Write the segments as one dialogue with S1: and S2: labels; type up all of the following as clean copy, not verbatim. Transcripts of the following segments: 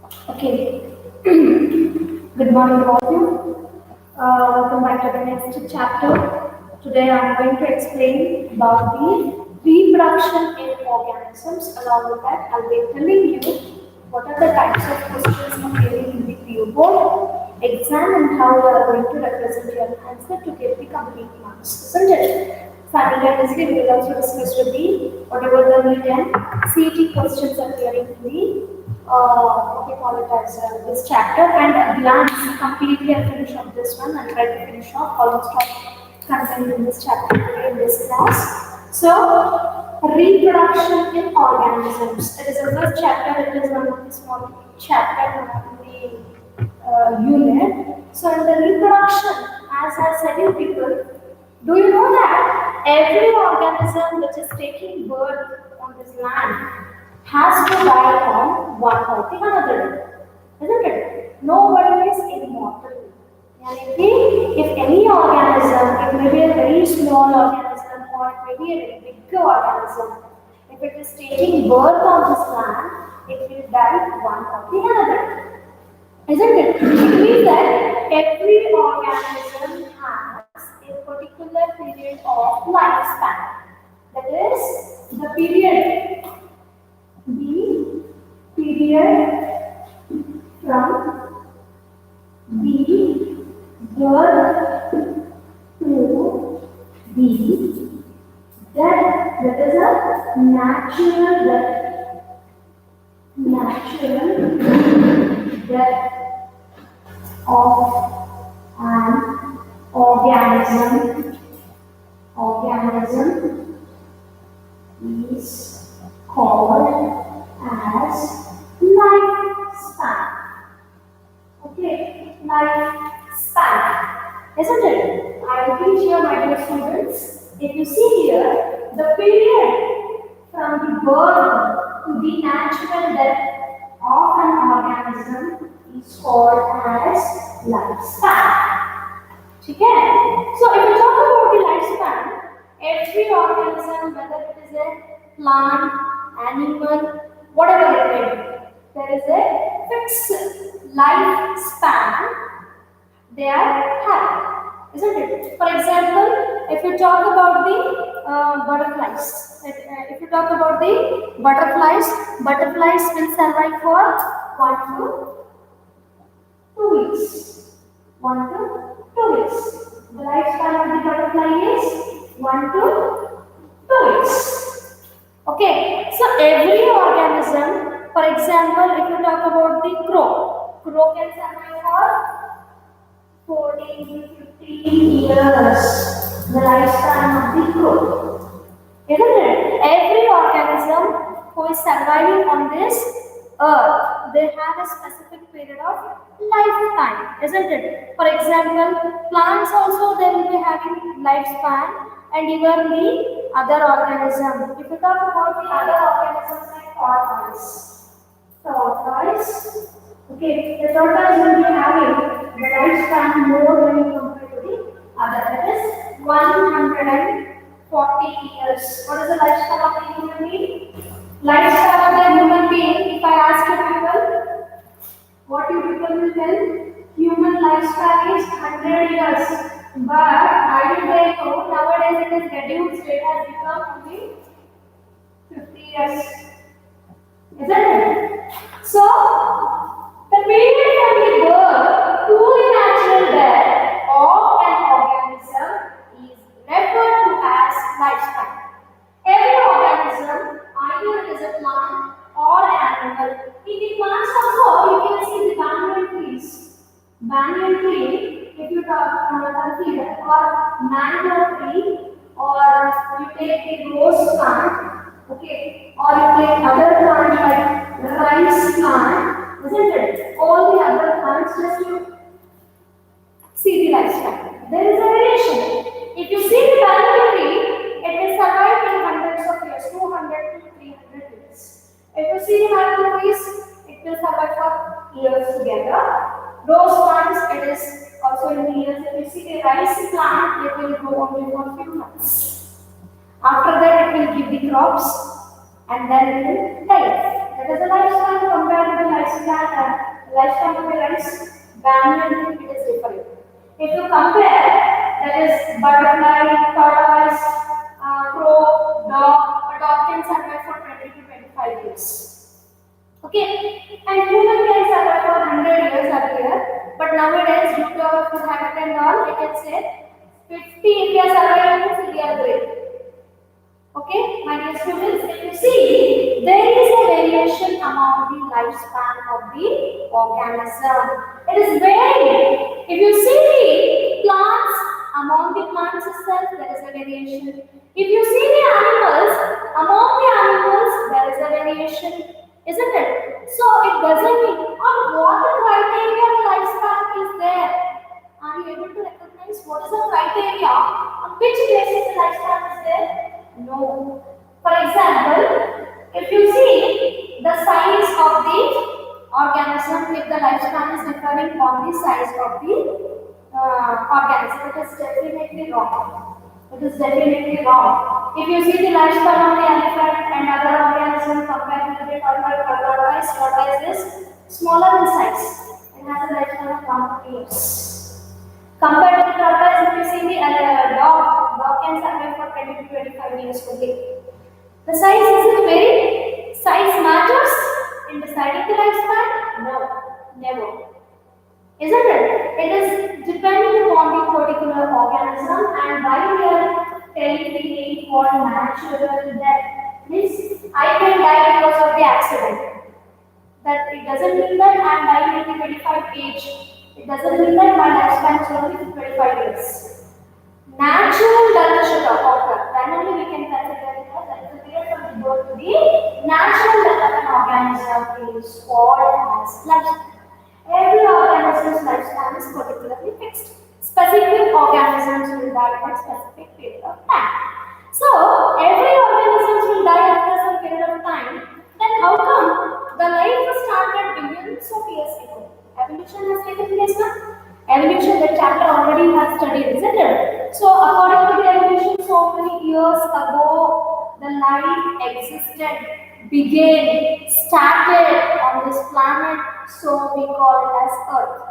S1: Okay. Good morning to all of you. Welcome back to the next chapter. Today I'm going to explain about the reproduction in organisms. Along with that, I'll be telling you what are the types of questions appearing in the PO board exam and how you are going to represent your answer to get the complete marks, isn't it? Simultaneously, we will also discuss with the whatever the written CET questions appearing in the what we call it as this chapter and a glance completely I finish off this one and try to finish off almost all content in this chapter today in this class. So, reproduction in organisms. It is the first chapter, it is one of the small chapter in the unit. So, in the reproduction, as I said you people, do you know that every organism which is taking birth on this land has to die on one or the another, isn't it? Nobody is immortal. Yani if any organism, it may be a very small organism or it may be a very big organism, if it is taking birth on this land, it will die one or the another. Isn't it? It means that every organism has a particular period of lifespan. That is the period from the birth to the death. That is a natural death. Natural death of an organism is called as lifespan. Okay, lifespan. Isn't it? I will teach you, my dear students. If you see here, the period from the birth to the natural death of an organism is called as lifespan. Okay? So if you talk about the lifespan, every organism, whether it is a plant, animal, whatever it may be, there is a fixed lifespan they are having, isn't it? For example, if you talk about the butterflies, if you talk about the butterflies will survive for 1 to 2 weeks. 1 to 2 weeks. The lifespan of the butterfly is 1 to 2 weeks. Okay, so every organism, for example, if you talk about the crow can survive for 14 to 15 years. The lifespan of the crow. Isn't it? Every organism who is surviving on this earth, they have a specific period of lifetime, isn't it? For example, plants also they will be having lifespan, and even the other organism. If you talk about the other organisms like tortoise, okay, the tortoise will be having the lifespan more when you compare to the other. That is 140 years. What is the lifespan of the human being? Lifespan of the human being, if I ask you people, what you people will tell? Human lifespan is 100 years. But I will tell you, nowadays it is reduced. It has become only 50 years. Isn't it? So, the period from the birth to the natural death of an organism is referred to as lifespan. Every organism, either it is a plant or an animal. In the plants also, you can see the banyan trees. Banyan tree, if you consider, or mango tree, or you take the rose plant, okay, or you take other plants like rice plant, isn't it? All the other plants, just you see the lifespan. There is a variation. If you see the banyan tree, it will survive in hundreds of years, 200 to 300 years. If you see the mango trees, it will survive for years together. Rose plants, it is also in the years. If you see the rice plant, it will grow only for a few months. After that, it will give the crops and then it will die. That is the lifespan compared to the lifespan lifespan of the rice, banyan, it is different. If you compare, that is butterfly, tortoise, crow, dog, a dog can survive for 20 to 25 years. Okay, and human can survive for 100 years earlier, but nowadays due to our food habit and all, I can say 50 if we are surviving, we are great. Okay, my dear students, if you see, there is a variation among the lifespan of the organism. It is varying. If you see the plants, among the plants itself, there is a variation. If you see the animals, among the animals, there is a variation. Isn't it? So, it doesn't mean on what criteria the lifespan is there. Are you able to recognize what is the criteria on which basis the lifespan is there? No. For example, if you see the size of the organism, if the lifespan is differing on the size of the organism, it is definitely wrong. It is definitely wrong. If you see the lifespan of the elephant and other organisms compared to the tortoise is smaller in size. It has a lifespan of 1 years. Compared to the tortoise, if you see the dog can survive for 20 to 25 years only. The size isn't very, size matters in deciding the lifespan? No, never. Isn't it? It is depending upon the particular organism and why we are telling the name for natural death. Means I can die because of the accident. That it doesn't mean that I am dying at the 25 age. It doesn't mean that my lifespan is only 25 years. Natural death should occur. Then only we can consider it as the period from the birth to the natural death of an organism is called as lifespan. Every organism's lifespan is particularly fixed. Specific organisms will die at a specific period of time. So, every organism will die after some period of time. Then how come the life started billions of years ago? Evolution has taken place now. Evolution, the chapter already has studied, isn't it? So, according to the evolution, so many years ago, the life existed, began, started on this planet, so we call it as Earth.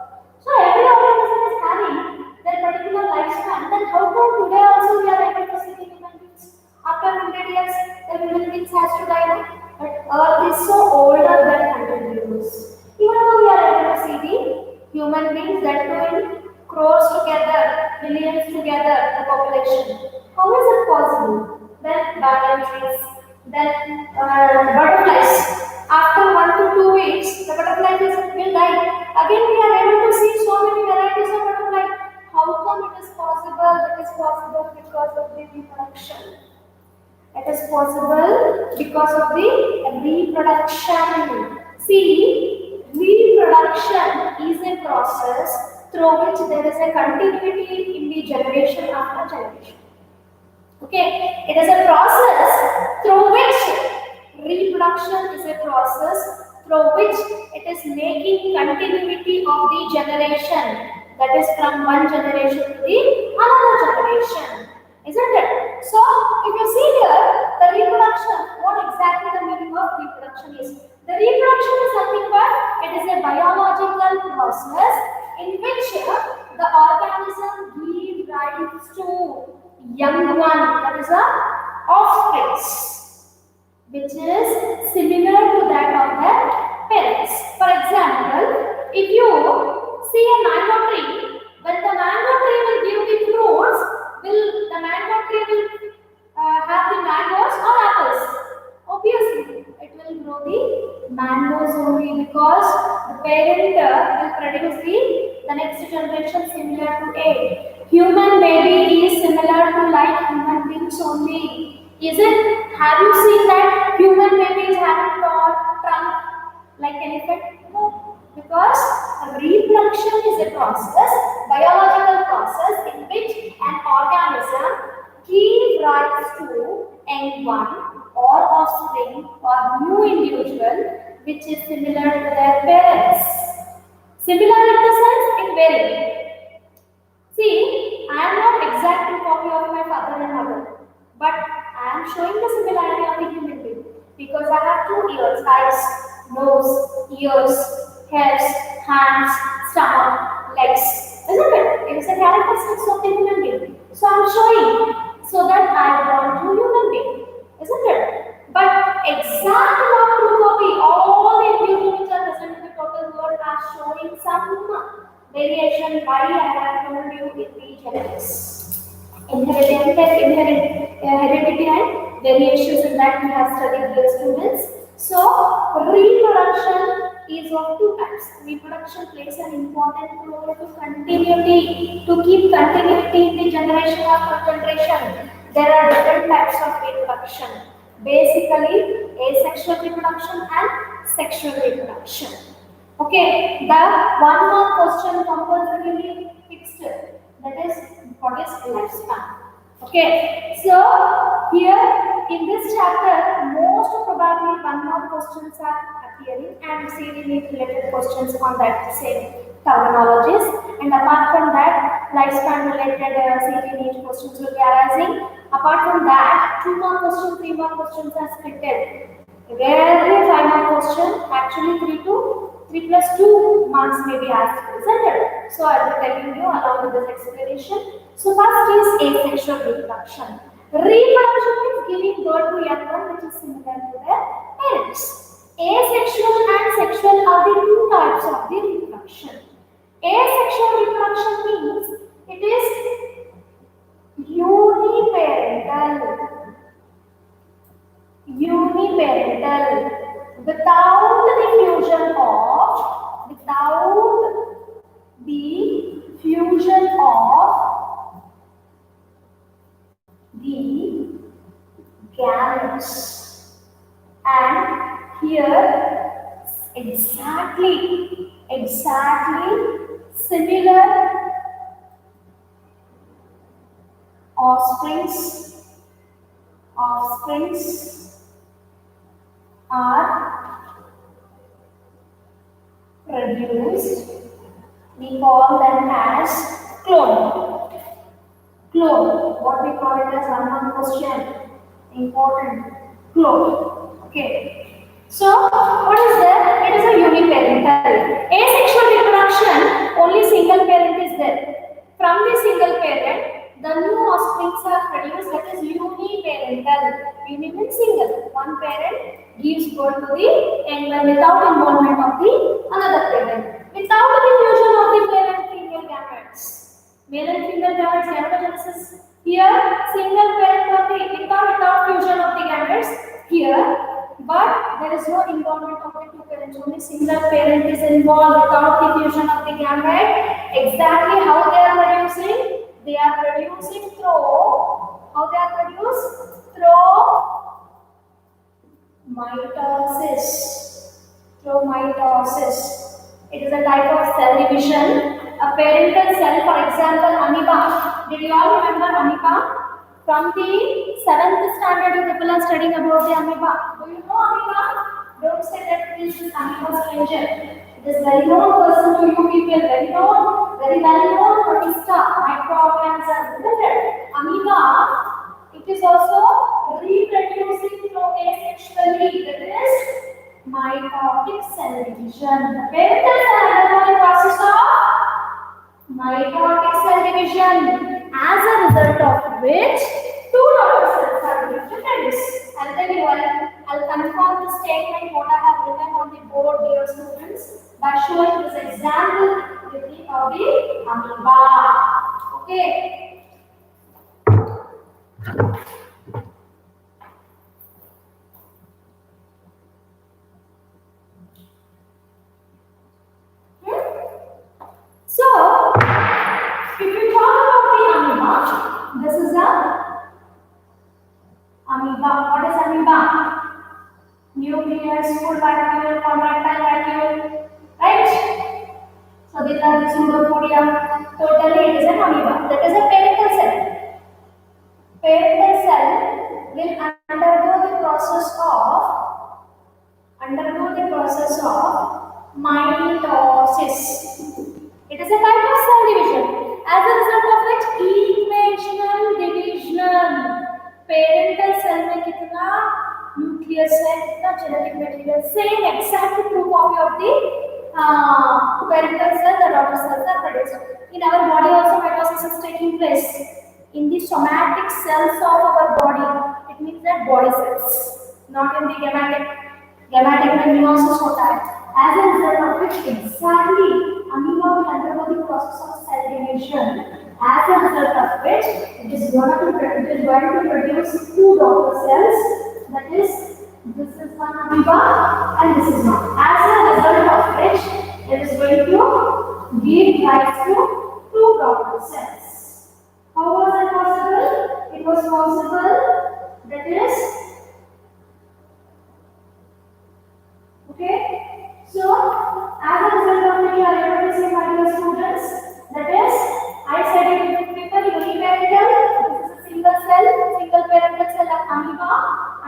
S1: So, every organism is having their particular lifespan. Then, how come today also we are able to see the human beings? After 100 years, the human beings has to die now. But Earth is so older than 100 years. Even though we are able to see the human beings that doing crores together, millions together, the population. How is it possible? Then banyan trees, then butterflies. After 1 to 2 weeks, the butterfly will die. Again, we are able to see so many varieties of butterfly. How come it is possible? It is possible because of the reproduction. It is possible because of the reproduction. See, reproduction is a process through which there is a continuity in the generation after generation. Okay, it is a process through which reproduction is a process through which it is making continuity of the generation, that is from one generation to the another generation. Isn't it? So, if you see here, the reproduction, what exactly the meaning of reproduction is? The reproduction is nothing but it is a biological process in which the organism gives rise to young one, that is a offspring, which is similar to that of their parents. For example, if you see a mango tree, when the mango tree will give the fruits, will the mango tree will have the mangoes or apples? Obviously, it will grow the mangoes only because the parent will produce the next generation similar to it. Human baby is similar to like human beings only. Is it? Have you seen that human baby is having trunk like elephant? No. Because reproduction is a process, biological process in which an organism gives rise to young one or offspring or new individual which is similar to their parents. Similar in the sense it varies. See, I am not exact copy of my father and mother, but I am showing the similarity of the human being because I have 2 ears, eyes, nose, ears, heads, hands, stomach, legs. Isn't it? It is a characteristics of the human being. So I'm showing so that I belong to human being. Isn't it? But exact not true copy, all the individuals which are present in the total world are showing some variation why I have told you in the genetics. Heredity and variations in that we have studied these students. So reproduction is of two types. Reproduction plays an important role to continuity, to keep continuity in the generation after generation. There are different types of reproduction. Basically, asexual reproduction and sexual reproduction. Okay, the one more question compulsorily fixed. That is, what is lifespan? Okay, so here in this chapter, most probably one more questions are appearing and serially related questions on that same terminologies. And apart from that, lifespan related serially questions will be arising. Apart from that, two more questions, three more questions are splitted. Rarely 5 mark question, actually 3 plus 2 marks may be asked, isn't it? So I will be telling you along with this explanation. So first is asexual reproduction. Reproduction means giving birth to young one which is similar to their parents. Asexual and sexual are the two types of the reproduction. Asexual reproduction means it is uniparental without the fusion of the gametes. And here exactly similar offsprings are produced. We call them as clone. What we call it as one question. Important. Clone. Okay. So what is that? It is a uniparental. Asexual reproduction, only single parent is there. From the single parent, the new offsprings are produced, that is uniparental. Uni means single. One parent gives birth to the young one without involvement of the another parent. Without the fusion of the male and female gametes. Male and female gametes, gametogenesis. Here, single parent only, without fusion of the gametes. Here, but there is no involvement of the two parents. Only single parent is involved without the fusion of the gamete. Exactly how they are producing? They are producing through, how they are produced? Through mitosis. It is a type of cell division. A parental cell, for example, amoeba. Did you all remember amoeba? From the 7th standard, you people are studying about the amoeba. Do you know amoeba? Don't say that this is amoeba stranger. It is very known person to you people, very well known protista, microorganism, isn't it? Amoeba, it is also reproducing through asexually, that is mitotic cell division. The parental cell undergoing process of mitotic cell division, as a result of which two daughter cells are going to produce. I'll tell you I'll confirm the statement what I have written on the board, dear students, by showing this example with the amoeba. Okay. So, if we talk about the amoeba, this is a amoeba. What is amoeba? Nucleus, full vacuole, contractile vacuole, right? So these are the pseudopodia. Totally, it is an amoeba. That is a parental cell. Parental cell will undergo the process of mitosis. It is a type of cell division. As a result of which equational division. Parental cell में कितना nucleus है, कितना genetic material, same exact true copy of the parental cell, the daughter cells are produced. In our body also mitosis is taking place. In the somatic cells of our body, it means that body cells, not in the gametic. Gametic में meiosis होता है. As a result of which exactly amoeba will undergo the process of cell division. As a result of which it is going to produce two daughter cells. That is, this is one amoeba and this is one. As a result of which it is going to give rise to two daughter cells. How was it possible? It was possible, that is, okay. So, as a result of which you are able to see, my dear students, that is, I said it to people, uniparental, this is a single cell, single parental cell of amoeba,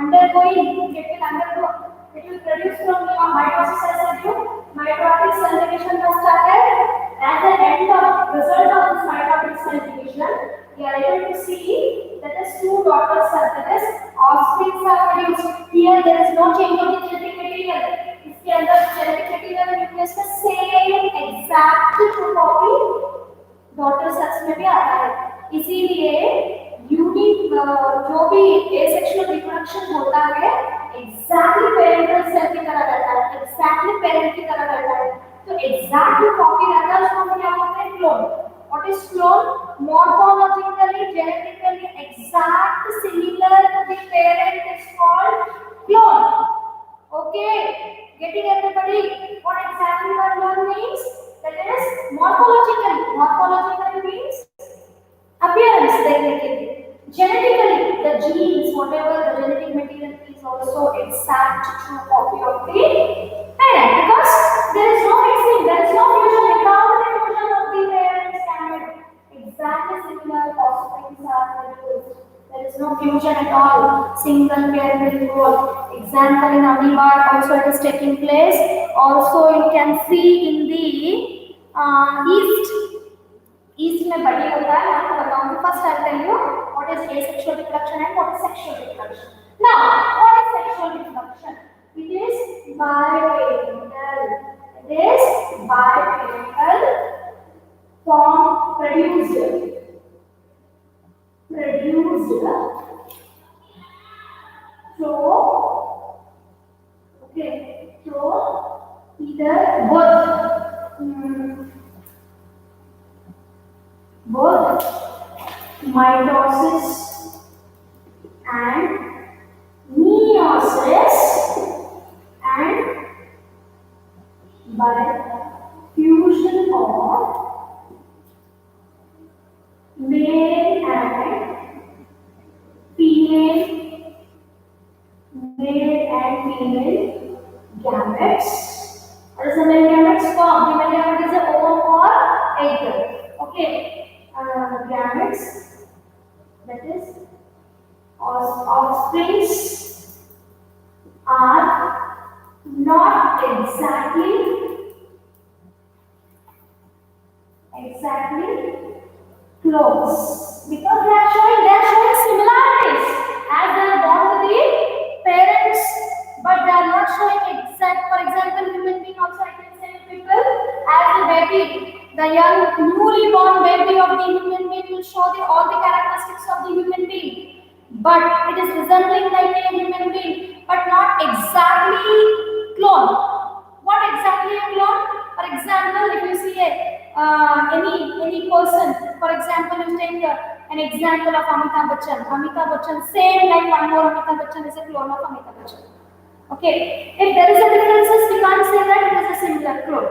S1: undergoing, it will produce from mitosis as a group, mitotic cell division has started. At the end of result of this mitotic cell division, we are able to see that is two daughter cells, that is offsprings are produced. Here there is no change of the genetic material. इसके अंदर genetic material and nucleus में same exact copy daughter cells में भी आता है. इसीलिए जो भी asexual reproduction होता है exactly parental cell की तरह रहता है, exactly parent की तरह रहता है. तो exactly copy रहता है, उसको हम क्या बोलते हैं? Clone. What is clone? Morphologically, genetically exact similar to the parent is called clone. Okay, getting everybody what exactly what clone means? That is morphologically. Morphologically means appearance technically. Genetically, the genes, whatever the genetic material is also exact true copy of the parent, because there is no mixing, there is no fusion. Without the fusion of the parent standard, exactly similar offsprings are produced. There is no fusion at all. Single parent will grow. Example in amoeba also it is taking place. Also you can see in the yeast. Yeast में बड़ी होता है. मैं आपको बताऊंगी. First I'll tell you what is asexual reproduction and what is sexual reproduction. Now, what is sexual reproduction? It is biparental. It is biparental form produced through either both mitosis and meiosis, and by fusion of male and female gametes. What is the male gametes? Sperm. The male gamete is a ovum or egg. Okay. Gametes, that is offsprings, are not exactly clones, because they are showing similarities as they are born with the parents, but they are not showing exact. For example, human being also I can say people as a baby, the young newly born baby of the human being will show all the characteristics of the human being, but it is resembling like a human being, but not exactly clone. What exactly a clone? For example, if you see any person, for example, you take an example of Amitabh Bachchan. Amitabh Bachchan, same like one more Amitabh Bachchan is a clone of Amitabh Bachchan. Okay, if there is a differences, we can't say that it is a similar clone.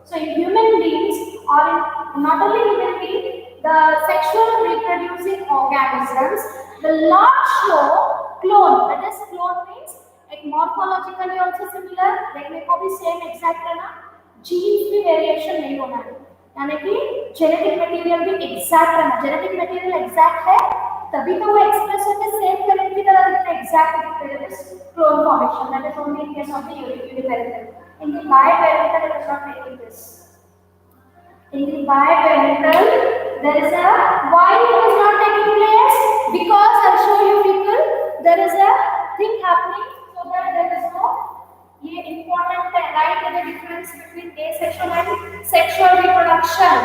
S1: So in human beings, or in not only human beings, the sexual reproducing organisms will not show clone. That is, clone means like morphologically also similar, देखने को भी same exact है ना, genes भी variation नहीं होना है, यानी कि genetic material भी exact है ना, genetic material exact है, तभी तो वो express होके same parent की तरह दिखता है, exact there is clone formation. That is only in case of the uniparental. In the biparental, it is not taking this. In the biparental, there is a why it is not taking place? Because I'll show you people, there is a thing happening so that there is no ये important है write the difference between asexual and sexual reproduction.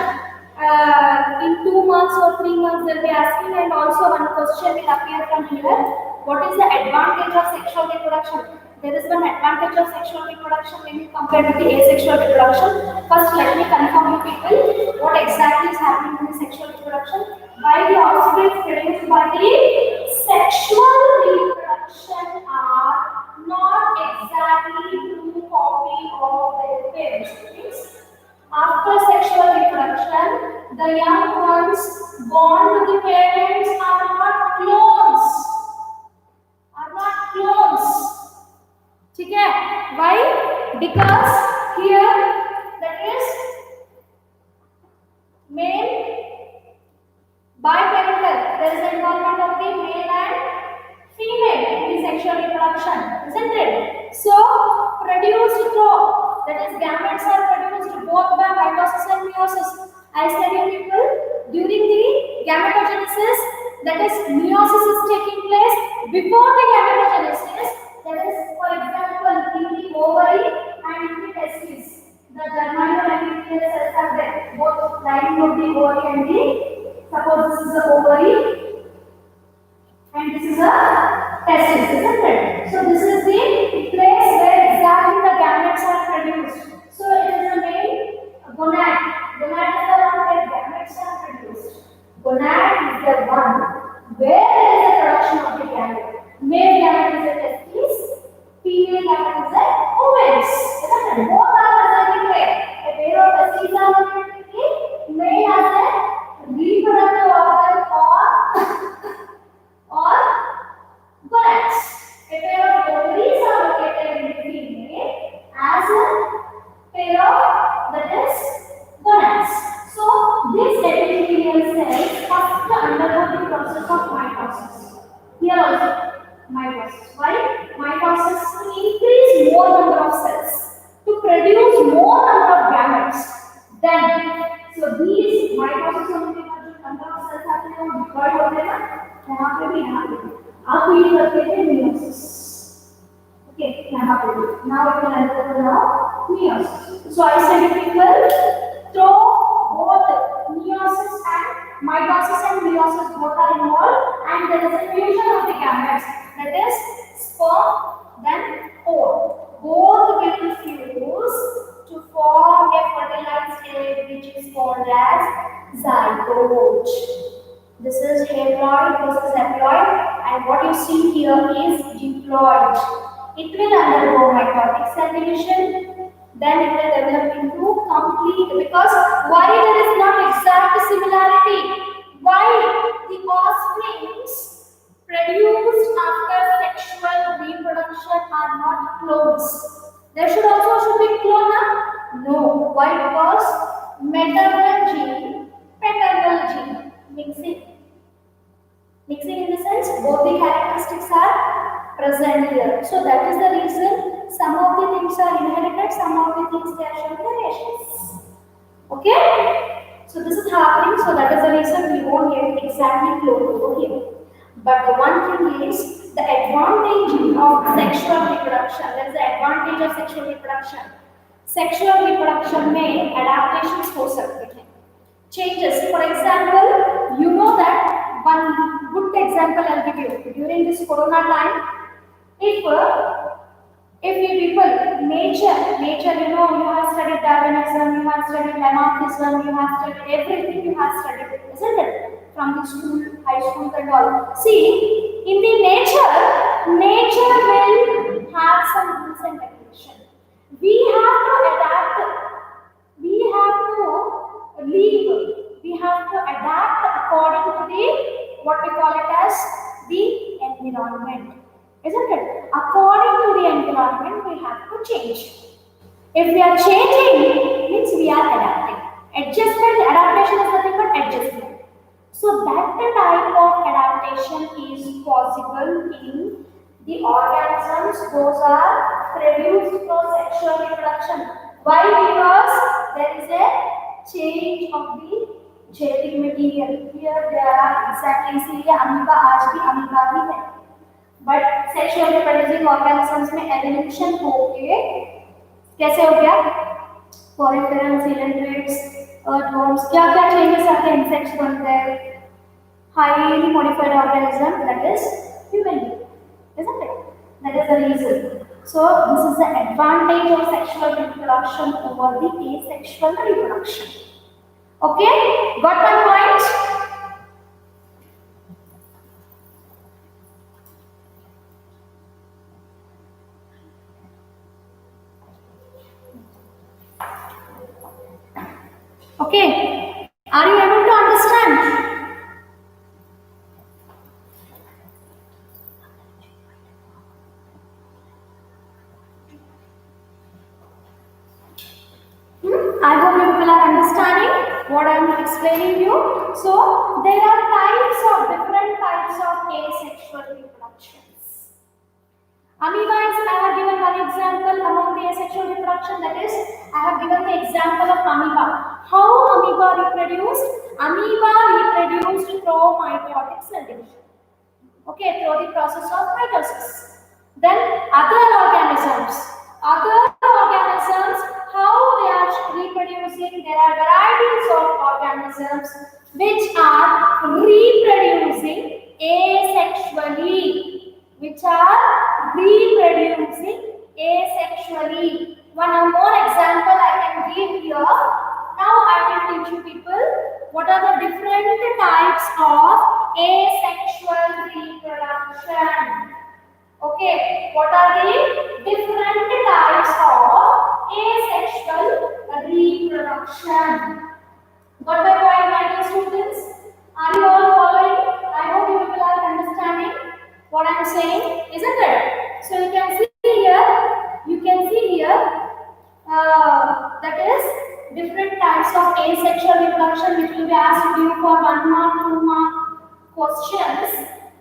S1: In 2 months or 3 months they'll be asking, and also one question will appear from here. What is the advantage of sexual reproduction? There is one advantage of sexual reproduction when you compare with the asexual reproduction. First, let me confirm you people what exactly is happening in the sexual reproduction. By the offspring produced by the sexual reproduction are not exactly true copy of their parents. After sexual reproduction, the young ones born to the parents are not clones. Are not clones. Okay? Why? Because here that is male biparental. There is the involvement of the male and female in the sexual reproduction, isn't it? So produced through, that is gametes are produced both by mitosis and meiosis. I said you people, during the gametogenesis, that is meiosis is taking place. Before the gametogenesis, that is for example in the ovary and in the testes, the germinal and epithelial cells are there, both lining of the ovary and the, suppose this is the ovary and this is a testis, isn't it? So this is the place where exactly the gametes are produced. So it is a male gonad. Gonad is the one where gametes are produced. Gonad is the one where there is a production of the gamete. Male gamete is a testis, female gamete is a ovaries, isn't it? Both are presenting there. A pair of testes are located in the male has a reproductive organ or gonads. A pair of ovaries are located in the female as a pair of, that is, gonads. So these epithelial cells first undergo the process of mitosis. Here also mitosis. Why? Mitosis to increase more number of cells, to produce more number of gametes. Then, so these mitosis होने के बाद जो number of cells आते हैं वो divide होते हैं ना, यहाँ पे भी आप ये करते थे meiosis. Okay, यहाँ पे भी. Now we can enter now meiosis. So I said people, through both meiosis and mitosis and meiosis both are involved, and there is a fusion of the gametes, that is sperm then ovum. Both will fuse to form a fertilized egg which is called as zygote. This is haploid, this is haploid, and what you see here is diploid. It will undergo mitotic cell division, then it will develop into complete, because why there is not exact similarity? Why the offsprings produced after sexual reproduction are not clones? There should be clone, no. Why? Because maternal gene, paternal gene mixing in the sense both the characteristics are present here. So that is the reason some of the things are inherited, some of the things they are shown variations. Okay? So this is happening, so that is the reason we won't get exactly clone over here. But the one thing is the advantage of sexual reproduction. There is the advantage of sexual reproduction. Sexual reproduction में adaptations हो सकते हैं. Changes. For example, you know that one good example I'll give you. During this corona time, if you people, nature, you know, you have studied Darwinism, you have studied Lamarckism, you have studied everything, you have studied, isn't it? From the school, high school and all. See, in the nature will have some rules and regulations. We have to adapt, we have to live, we have to adapt according to the, what we call it as, the environment. Isn't it? According to the environment, we have to change. If we are changing, means we are adapting. Adaptation is nothing but adjustment. So that type of adaptation is possible in the organisms. Those are produced through sexual reproduction. Why? Because there is a change of the genetic material. Here there are exactly, इसीलिए amoeba आज भी amoeba ही है. But sexually reproducing organisms में evolution होके कैसे हो गया? Porifera, ciliates, earthworms, क्या क्या changes आते हैं insects बनते हैं? Highly modified organism, that is human being, isn't it? That is the reason. So this is the advantage of sexual reproduction over the asexual reproduction. Okay, got my point? Okay, are you able to understand? I hope you people are understanding what I am explaining you. So there are different types of asexual reproductions. Amoeba is, I have given one example among the asexual reproduction, that is, I have given the example of amoeba. How amoeba reproduced? Amoeba reproduced through meiotic cell division. Okay, through the process of mitosis. Then other organisms, how they are reproducing? There are varieties of organisms which are reproducing asexually, One more example I can give here. Now I will teach you people what are the different types of asexual reproduction. Okay, what are the different types of asexual reproduction? Got my point, my dear students? Are you all following? I hope you people are understanding what I am saying, isn't it? So you can see here, that is different types of asexual reproduction which will be asked you for 1 mark, 2 mark questions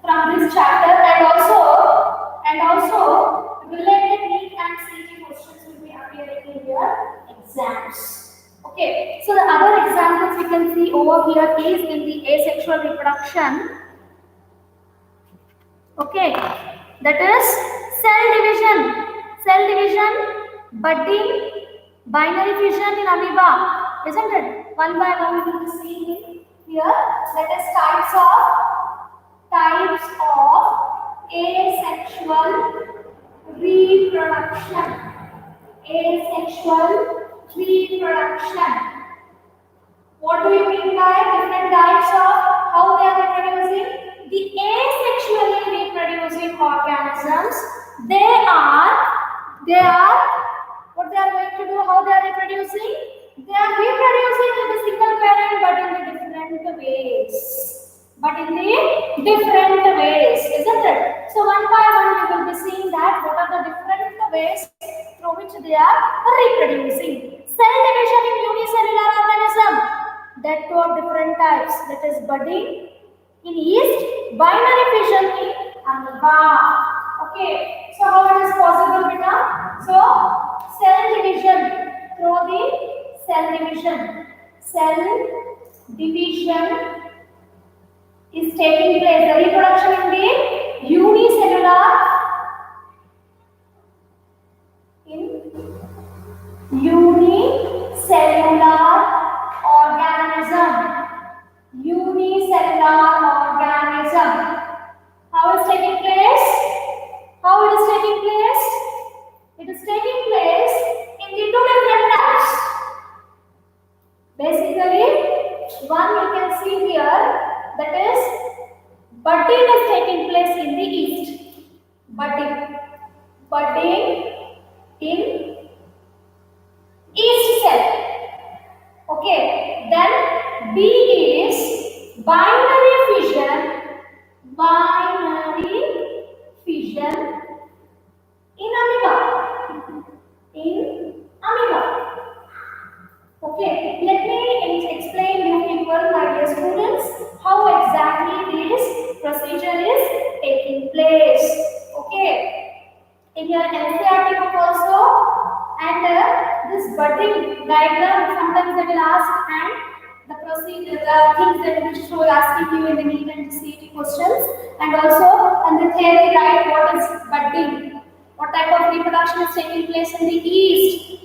S1: from this chapter, and also related NEET and CT questions will be appearing in your exams. Okay, so the other examples you can see over here is in the asexual reproduction. Okay, that is cell division, budding, binary fission in amoeba, isn't it? One by one we will see here. That is types of asexual reproduction. What do you mean by different types of how they are reproducing? The asexually reproducing organisms, they are what they are going to do, how they are reproducing? They are reproducing in the single parent but in the different ways. Isn't it? So one by one we will be seeing that what are the different ways through which they are reproducing. Cell division in unicellular organism, that two of different types, that is budding in yeast, binary fission in amoeba. Okay, so how it is possible, beta? So cell division through the cell division is taking place. The reproduction in the unicellular organism. How is taking place? It is taking place in the two different types. Basically, one you can see here, that is budding is taking place in the yeast. Budding in yeast cell. Okay, then B is binary fission in amoeba. Okay, let me explain you people, my dear students, how exactly this procedure is taking place. Okay, in your NCERT book also, and this budding diagram sometimes they will ask, and the procedure, the things that will show asking you in the NEET and CET questions, and also on the theory, right, what is budding, what type of reproduction is taking place in the yeast,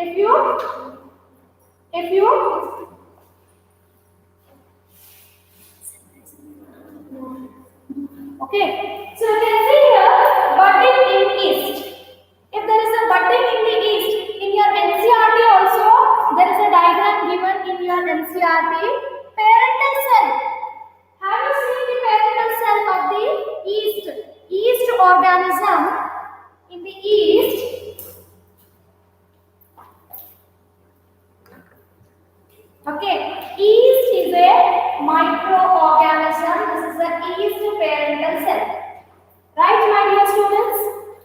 S1: If you okay, so you can see here budding in east. If there is a budding in the east, in your NCRT also there is a diagram given in your NCRT. Parental cell. Have you seen the parental cell of the yeast organism? In the yeast, okay, yeast is a microorganism. This is a yeast parental cell. Right, my dear students?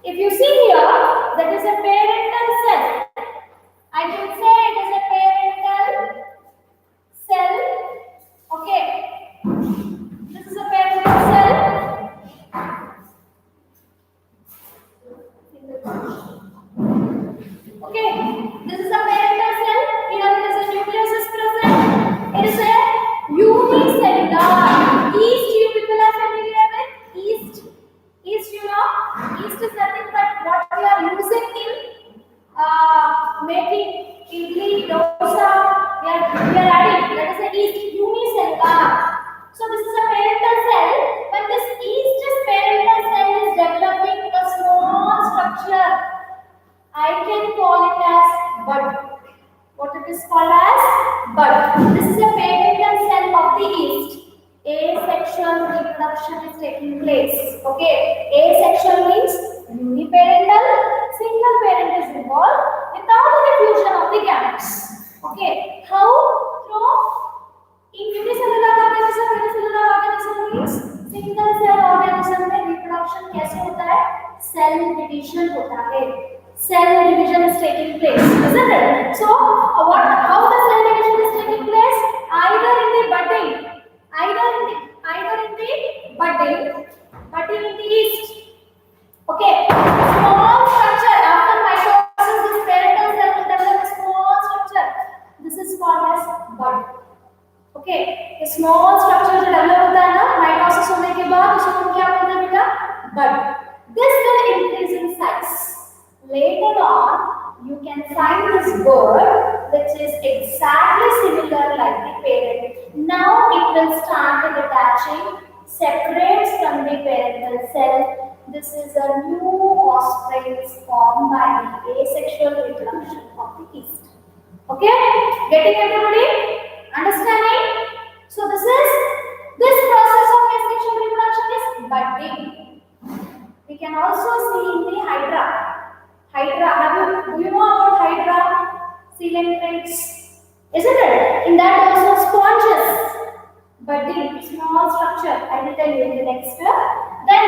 S1: If you see here, that is a parental cell. I can say it is a parental cell. Okay. This is a parental cell. Okay. This is a parental cell. Here it is a nucleus is present. It is a unicellular. Yeast, you people are familiar with? Yeast, you know, yeast is nothing but what we are using in making idli, dosa. We are adding. That is a yeast, unicellular. So this is a parental cell. When this yeast parental cell is developing a small structure, I can call it as bud. What it is called as? Bud. This is a parental cell of the yeast. Asexual reproduction is taking place. Okay. Asexual means uniparental, single parent is involved without the fusion of the gametes. Okay. How? Through in unicellular organism means single cell organism में reproduction कैसे होता है? Cell division होता है. Cell division is taking place, isn't it? So, how the cell division is taking place? Either in the budding in the yeast. Okay, small structure after mitosis, this parental cell will develop a small structure. This is called as bud. Okay, a small structure जो develop होता है ना mitosis होने के बाद उसको क्या बोलते हैं बेटा? Bud. This will increase in size. Later on, you can find this bird which is exactly similar like the parent. Now it will start detaching, separates from the parental cell. This is a new offspring formed by the asexual reproduction of the yeast. Okay? Getting everybody? Understanding? So this process of asexual reproduction is budding. We can also see in the hydra. Do you know about hydra? Coelenterates, isn't it? In that also sponges, budding, small structure. I will tell you in the next step. Then,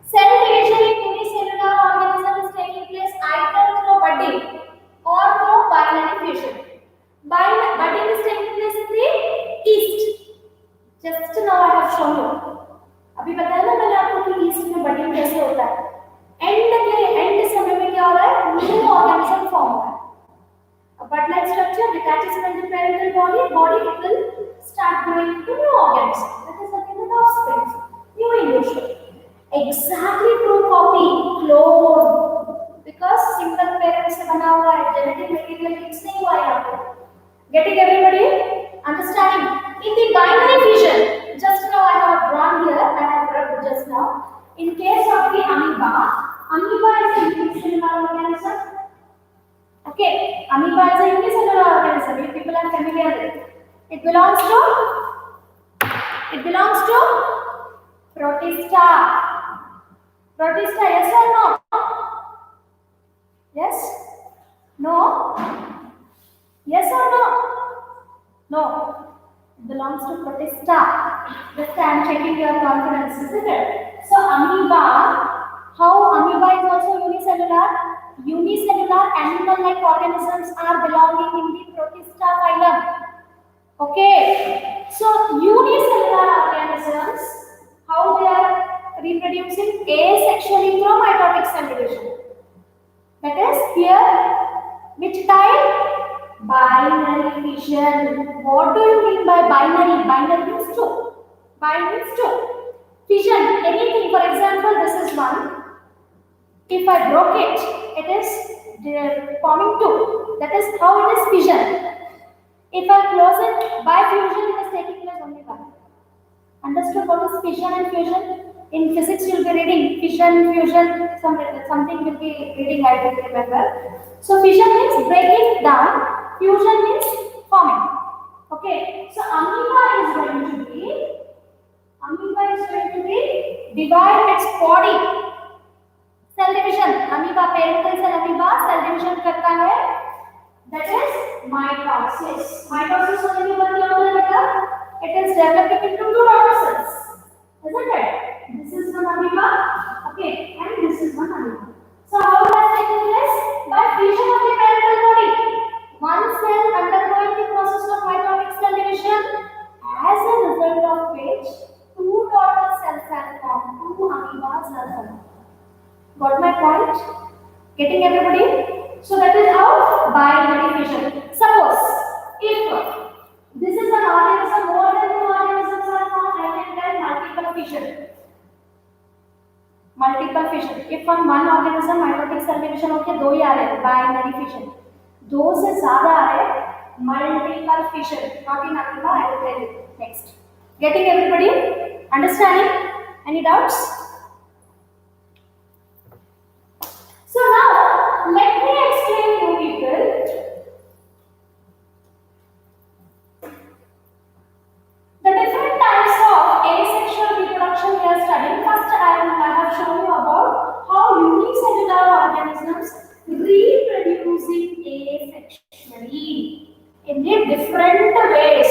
S1: cell division in unicellular organism is taking place either through budding or through binary fusion. Budding is taking place in the yeast. Just now I have shown you. अभी बताया ना मैंने आपको कि yeast में budding कैसे होता है. एंड समय में क्या हो रहा है? न्यू ऑर्गेनिज्म फॉर्म हो रहा है. A bud-like structure detaches from the parental body, it will start growing into new organism. That is nothing but offspring. New evolution. Exactly true copy, clone. Because single parent से बना हुआ है, genetic material mix नहीं हुआ है यहाँ पे. Getting everybody? Understanding? In the binary fission, just now I have drawn here, I have rubbed just now. In case of the amoeba is a unicellular organism. Okay, amoeba is a unicellular organism. You people are familiar with it. It belongs to Protista. Protista, yes or no? Yes? No? Yes or no? No. It belongs to Protista. Just I am checking your confidence, isn't it? So amoeba, how amoeba is also unicellular? Unicellular animal-like organisms are belonging in the Protista phylum. Okay. So unicellular organisms, how they are reproducing? Asexually through mitotic cell division. That is here, which type? Binary fission. What do you mean by binary? Binary means two. Binary means two. Fission, anything, for example, this is one. If I broke it, it is forming two. That is how it is fission. If I close it by fusion, it is taking place only one. Understood what is fission and fusion? In physics, you will be reading fission, fusion, something will be reading, I will remember. So fission means breaking down, fusion means forming. Okay, so amoeba is going to be divide its body. Cell division, amoeba, parental cell amoeba, cell division करता है. That is mitosis. Mitosis होने के बाद क्या होता है बेटा? It is developing into two daughter cells, isn't it? This is one amoeba, okay, and this is one amoeba. So how it has taken place? By fission of the parental body. One cell undergoing the process of mitotic cell division, as a result of which two daughter cells are formed, two amoebas are formed. Got my point? Getting everybody? So that is how binary fission. Suppose if this is an organism, more than two organisms are formed, I can tell multiple fission. Multiple fission. If from one organism mitotic cell division होके दो ही आ रहे हैं, binary fission. दो से ज़्यादा आ रहे हैं, multiple fission. Not in amoeba, I will tell you next. Getting everybody? Understanding? Any doubts? So now let me explain to you people the different types of asexual reproduction we are studying. First, I have shown you about how unicellular organisms reproducing asexually in different ways.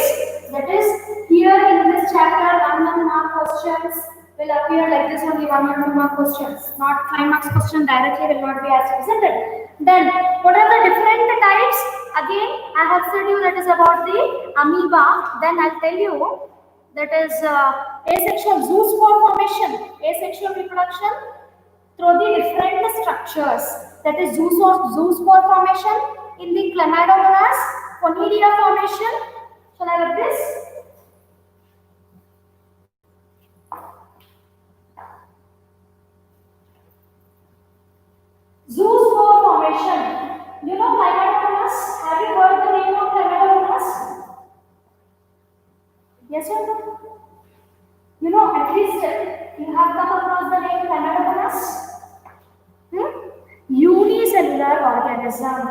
S1: That is, here in this chapter, 1 mark questions will appear like this only, 1 mark questions. Not 5 marks question directly will not be asked, isn't it? Then, what are the different types? Again, I have said you that is about the amoeba. Then I'll tell you that is asexual zoospore formation, asexual reproduction through the different structures. That is zoospore formation in the Chlamydomonas, Conidia formation. Shall I have this? Zoospore formation. You know Chlamydomonas? Have you heard the name of Chlamydomonas? Yes or no? You know, at least you have come across the name Chlamydomonas? Unicellular organism.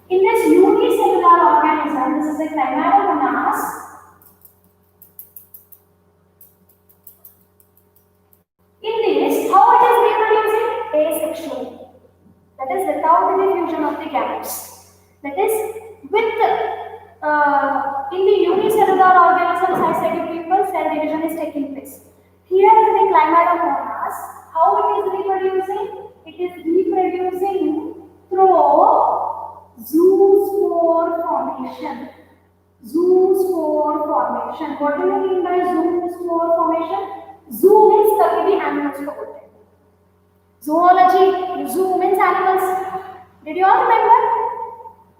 S1: In this unicellular organism, this is a Chlamydomonas. In this, how it is reproducing? Asexually. That is without the diffusion of the gametes. That is with in the unicellular organisms, I said to people, cell division is taking place. Here in the Chlamydomonas, how it is reproducing? It is reproducing through zoospore formation. Zoospore formation. What do you mean by zoospore formation? Zoo means कभी भी animals को बोलते हैं. Zoology, zoo means animals. Did you all remember?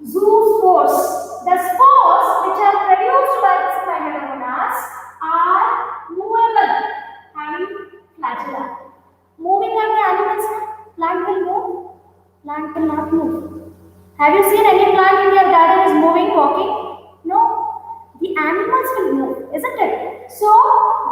S1: Zoospores. The spores which are produced by this Chlamydomonas are movable, having flagella. Moving are the animals. Plant will move, plant will not move. Have you seen any plant in your garden is moving, walking? No. The animals will move, isn't it? So,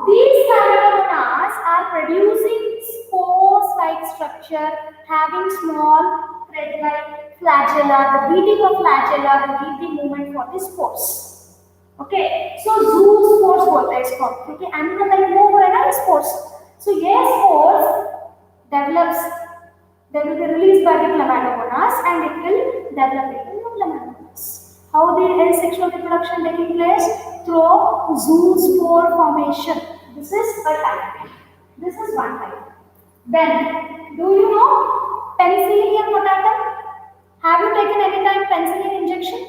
S1: these Chlamydomonas are producing spores-like structure, having small thread-like flagella. The beating of flagella will lead the movement for the spores. Okay, so zoospores both are spores. Okay, animal like move or spores. So, yes, spores develops. They will be released by the Chlamydomonas and it will develop into Chlamydomonas. How the asexual reproduction taking place? Through zoospore formation. This is a type. This is one type. Then, do you know penicillin potatum? Have you taken any time penicillin injection?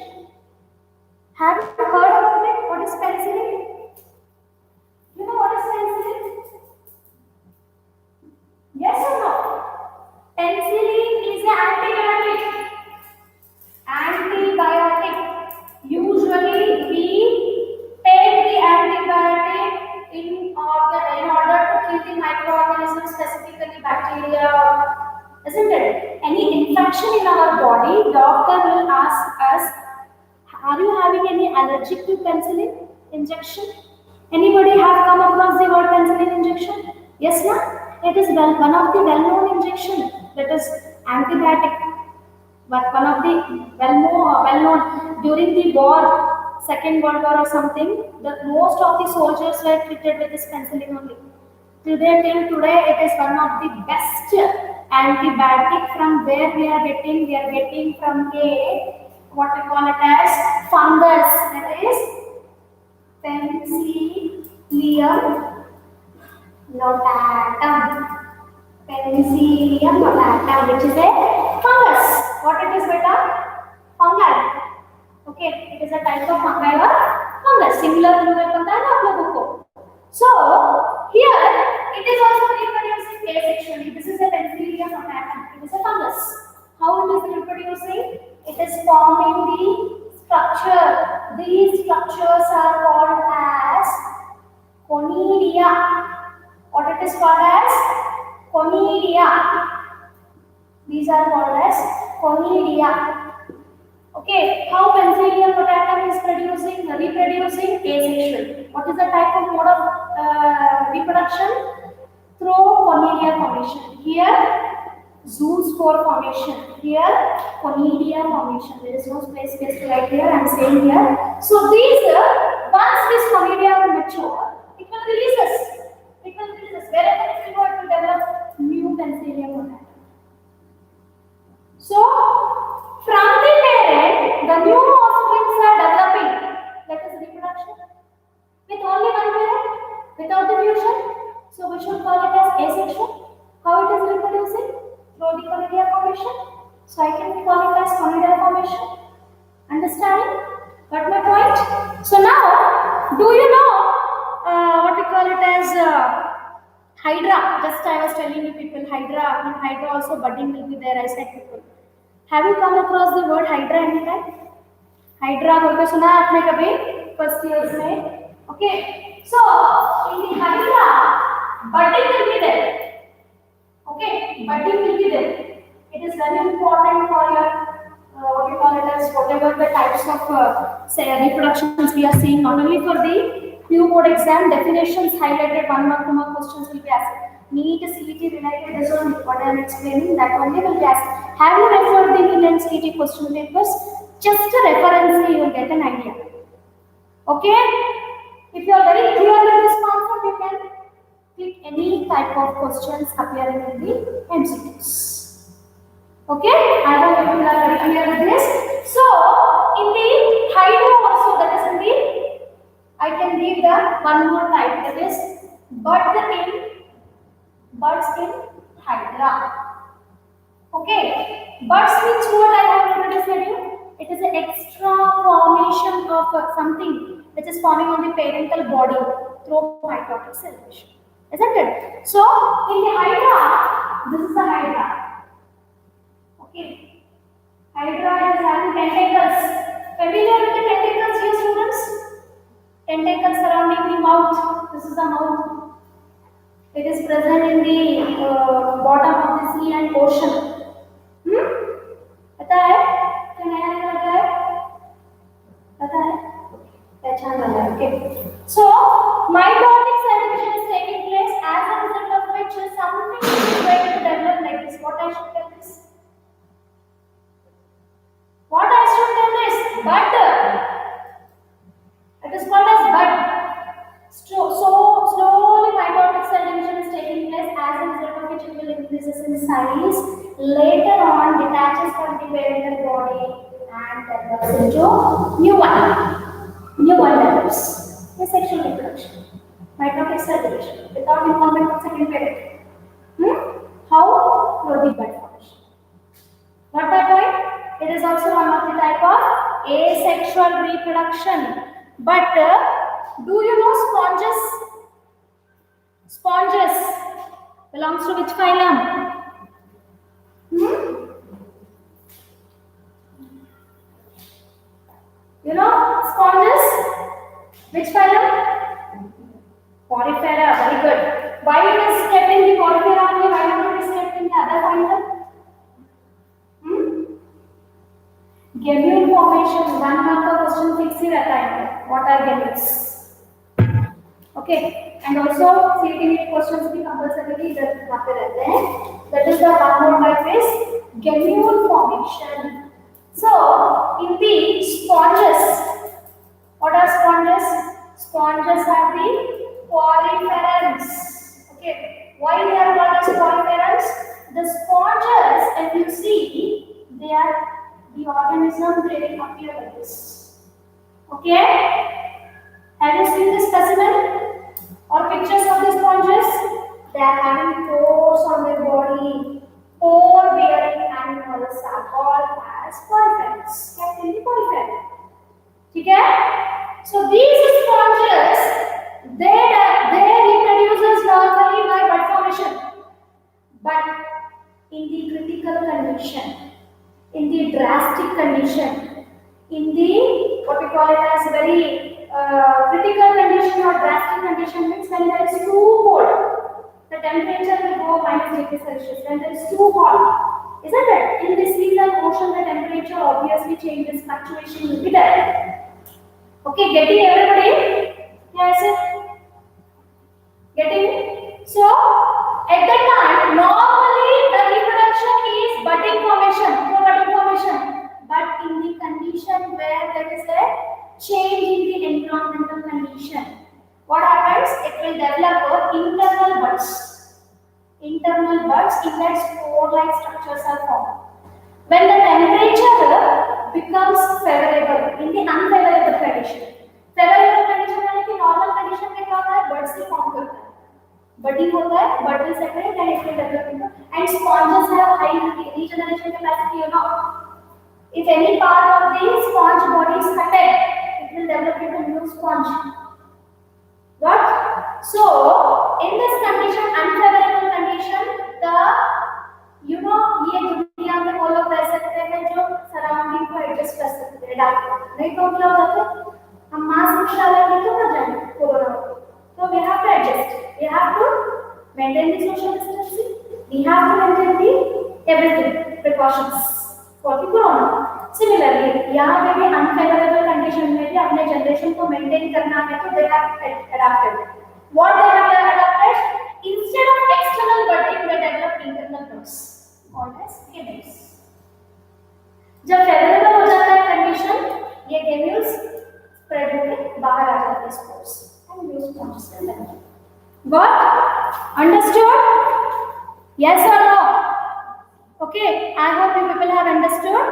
S1: Have you heard about it? What is penicillin? You know what is penicillin? Yes or no? Penicillin is an antibiotic. Antibiotic. Usually we take the antibiotic in order to kill the microorganisms, specifically bacteria, isn't it? Any infection injection in our body, doctor will ask us, are you having any allergic to penicillin injection? Anybody have come across the word penicillin injection? Yes, na? It is one of the well-known injection, that is antibiotic. But one of the well-known during the war, Second World War or something, the most of the soldiers were treated with this penicillin only. Till today, it is one of the best antibiotic. From where we are getting? We are getting from a, what we call it as, fungus. That is Penicillium notatum. Penicillium notatum, which is a fungus. What it is, beta? Fungi. Okay, it is a type of fungi or fungus. Similar to the pata hai na aap logo ko. So here it is also reproducing asexually. This is a Penicillium notatum. It is a fungus. How it is reproducing? It is forming the structure. These structures are called as conidia. What it is called as? Conidia. These are called as conidia. Okay, how Penicillium notatum is reproducing asexual. What is the type of mode of reproduction? Through conidia formation. Here, Zeus spore formation. Here, conidia formation. There is no space to write here. I am saying here. So these, once this conidia will mature, it will release us. It will release us. Wherever it will go, it will develop new Penicillium notatum. So, from the parent, the new offsprings are developing. That is reproduction. With only one parent, without the fusion. So, we should call it as asexual. How it is reproducing? Through the conidia formation. So, I can call it as conidia formation. Understanding? Got my point? So, now, do you know what we call it as Hydra? Just I was telling you people, Hydra. In Hydra also budding will be there, I said people. Have you come across the word Hydra anytime? Hydra बोल के सुना है आपने कभी first years में? Okay. So in the Hydra, budding will be there. Okay, budding will be there. It is very important for your what you call it as whatever the types of say reproductions we are seeing. Not only for the new board exam, definitions highlighted, 1 mark, 2 mark questions will be asked. NEET, CET related is only what I am explaining, that only will be asked. Have you referred the NEET and CET question papers? Just a reference, you will get an idea. Okay? If you are very clear with this concept, you can pick any type of questions appearing in the MCQs. Okay? I hope you are very clear with this. So, in the Hydra also, that is in the, I can give the one more type, that is buds in Hydra. Okay, buds means what I have already said you. It is an extra formation of something which is forming on the parental body through mitotic cell division. Isn't it? So, in the Hydra, this is the Hydra. Okay, Hydra is having tentacles. Familiar with the tentacles, you students? Tentacles surrounding the mouth. This is the mouth. It is present in the bottom of the sea and ocean. पता है? क्या नया लगा है? पता है? पहचान लगा है. Okay. So, mitotic cell division is taking place, as a result of which something is going to develop like this. What I should tell this? What I should tell this? Bud. It is called as bud. So slowly mitotic cell division is taking place, as a result of which it will increases in size. Later on, detaches from the parental body and develops into new one develops. Asexual reproduction. Mitotic cell division without involvement of second parent. How? Through the bud formation. Got that point? It is also one of the type of asexual reproduction. But do you know sponges? Sponges belongs to which phylum? You know sponges? Which phylum? Porifera. Very good. Why it is kept in the Porifera only? Why not it is kept in the other phylum? Gemule formation 1 mark का question fix ही रहता है. What are gemules? Okay, and also CT questions भी compulsorily इधर यहाँ पे रहते हैं. That is the one more type is gemule formation. So in the sponges, what are sponges? Sponges are the poriferans. Okay, why they are called as poriferans? The sponges, as you see, they are the organism they appear like this. Okay, have you seen the specimen or pictures of the sponges? They are having pores on their body. Pore bearing animals are called as poriferans. Kept in the poriferan. Okay? So these sponges, they reproduces normally by bud formation, but in the critical condition, in the drastic condition, in the what we call it as very critical condition or drastic condition means when there is too cold, the temperature will go -80°C. When there is too hot, isn't it? In the seas and ocean, the temperature obviously changes, fluctuation will be there. Okay, getting everybody? Yes. Getting? So, at that time, normally the reproduction is budding formation, budding formation. But in the condition where there is a change in the environmental condition, what happens? It will develop internal buds. Internal buds in that spore-like structures are formed. When the temperature becomes favorable in the unfavorable condition, favorable condition यानी कि normal condition में क्या होता है? Buds से form करता है, budding होता है, bud will separate and it will develop into, and sponges have high regeneration capacity. You know, if any part of the sponge body is cut, it will develop into new sponge. What? So in this condition, unfavorable condition, the ये दुनिया में वो लोग रह सकते हैं जो surrounding को एडजस्ट कर सकते हैं, अडैप्ट नहीं तो क्या हो जाता है, हम मास्क निकालेंगे तो ना जाए कोरोना, तो we have to adjust, we have to maintain the social distancing, we have to maintain the everything precautions for the corona. Similarly, यहाँ पे भी unfavorable condition में भी अपने जनरेशन को मेंटेन करना है तो they have adapted. What they have adapted? Instead of external budding, they develop internal buds called as gemules. जब favorable हो जाता है condition, ये gemules spread होके बाहर आ जाते हैं spores and new sponges can develop. Got? Understood? Yes or no? Okay. I hope you people have understood.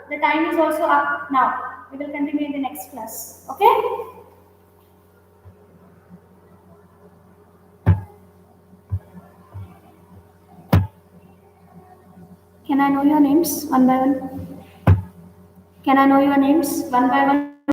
S1: The time is also up now. We will continue in the next class. Okay? Can I know your names one by one? Can I know your names one by one?